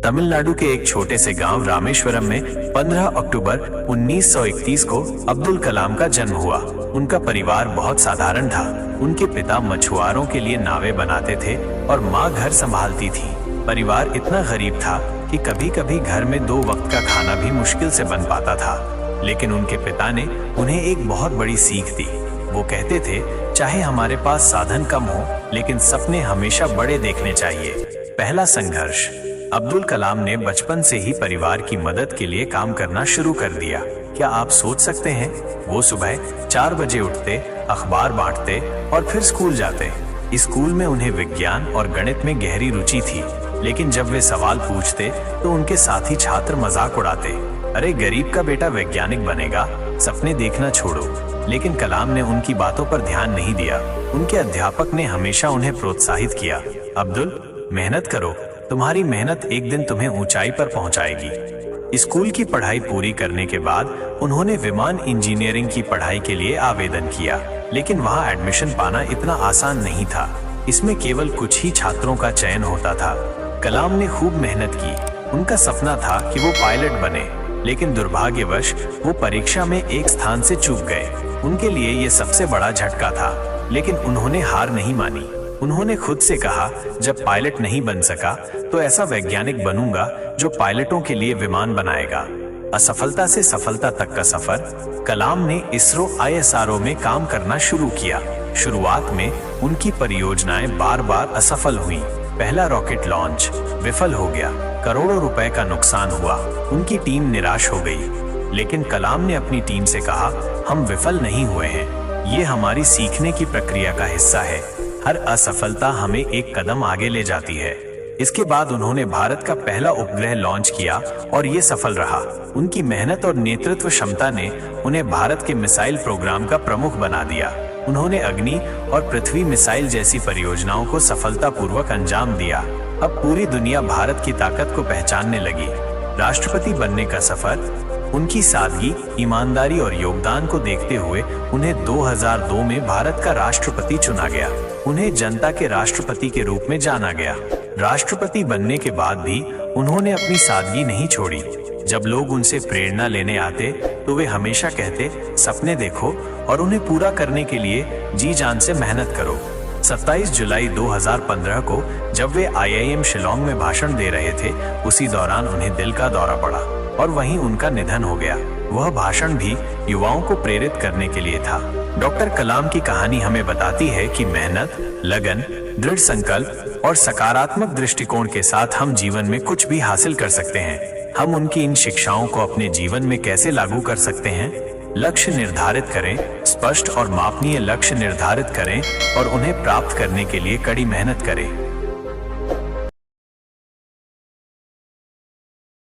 तमिलनाडु के एक छोटे से गांव रामेश्वरम में 15 अक्टूबर 1931 को अब्दुल कलाम का जन्म हुआ। उनका परिवार बहुत साधारण था। उनके पिता मछुआरों के लिए नावें बनाते थे और माँ घर संभालती थी। परिवार इतना गरीब था कि कभी कभी घर में 2 वक्त का खाना भी मुश्किल से बन पाता था। लेकिन उनके पिता ने उन्हें एक बहुत बड़ी सीख दी। वो कहते थे, चाहे हमारे पास साधन कम हो, लेकिन सपने हमेशा बड़े देखने चाहिए। पहला संघर्ष। अब्दुल कलाम ने बचपन से ही परिवार की मदद के लिए काम करना शुरू कर दिया। क्या आप सोच सकते हैं? वो सुबह 4 बजे उठते, अखबार बांटते और फिर स्कूल जाते। स्कूल में उन्हें विज्ञान और गणित में गहरी रुचि थी, लेकिन जब वे सवाल पूछते तो उनके साथी छात्र मजाक उड़ाते। अरे गरीब का बेटा वैज्ञानिक बनेगा, सपने देखना छोड़ो। लेकिन कलाम ने उनकी बातों पर ध्यान नहीं दिया। उनके अध्यापक ने हमेशा उन्हें प्रोत्साहित किया। अब्दुल, मेहनत करो, तुम्हारी मेहनत एक दिन तुम्हें ऊंचाई पर पहुंचाएगी। स्कूल की पढ़ाई पूरी करने के बाद उन्होंने विमान इंजीनियरिंग की पढ़ाई के लिए आवेदन किया, लेकिन वहां एडमिशन पाना इतना आसान नहीं था। इसमें केवल कुछ ही छात्रों का चयन होता था। कलाम ने खूब मेहनत की। उनका सपना था कि वो पायलट बने, लेकिन दुर्भाग्यवश वो परीक्षा में एक स्थान से चूक गए। उनके लिए ये सबसे बड़ा झटका था, लेकिन उन्होंने हार नहीं मानी। उन्होंने खुद से कहा, जब पायलट नहीं बन सका तो ऐसा वैज्ञानिक बनूंगा जो पायलटों के लिए विमान बनाएगा। असफलता से सफलता तक का सफर। कलाम ने इसरो ISRO में काम करना शुरू किया। शुरुआत में उनकी परियोजनाएं बार बार असफल हुई। पहला रॉकेट लॉन्च विफल हो गया, करोड़ों रुपए का नुकसान हुआ। उनकी टीम निराश हो गई, लेकिन कलाम ने अपनी टीम से कहा, हम विफल नहीं हुए हैं, ये हमारी सीखने की प्रक्रिया का हिस्सा है। हर असफलता हमें एक कदम आगे ले जाती है। इसके बाद उन्होंने भारत का पहला उपग्रह लॉन्च किया और ये सफल रहा। उनकी मेहनत और नेतृत्व क्षमता ने उन्हें भारत के मिसाइल प्रोग्राम का प्रमुख बना दिया। उन्होंने अग्नि और पृथ्वी मिसाइल जैसी परियोजनाओं को सफलतापूर्वक अंजाम दिया। अब पूरी दुनिया भारत की ताकत को पहचानने लगी। राष्ट्रपति बनने का सफर। उनकी सादगी, ईमानदारी और योगदान को देखते हुए उन्हें 2002 में भारत का राष्ट्रपति चुना गया। उन्हें जनता के राष्ट्रपति के रूप में जाना गया। राष्ट्रपति बनने के बाद भी उन्होंने अपनी सादगी नहीं छोड़ी। जब लोग उनसे प्रेरणा लेने आते तो वे हमेशा कहते, सपने देखो और उन्हें पूरा करने के लिए जी जान से मेहनत करो। 27 जुलाई 2015 को जब वे IIM शिलोंग में भाषण दे रहे थे, उसी दौरान उन्हें दिल का दौरा पड़ा और वहीं उनका निधन हो गया। वह भाषण भी युवाओं को प्रेरित करने के लिए था। डॉक्टर कलाम की कहानी हमें बताती है कि मेहनत, लगन, दृढ़ संकल्प और सकारात्मक दृष्टिकोण के साथ हम जीवन में कुछ भी हासिल कर सकते हैं। हम उनकी इन शिक्षाओं को अपने जीवन में कैसे लागू कर सकते हैं? लक्ष्य निर्धारित करें, स्पष्ट और मापनीय लक्ष्य निर्धारित करें और उन्हें प्राप्त करने के लिए कड़ी मेहनत करें।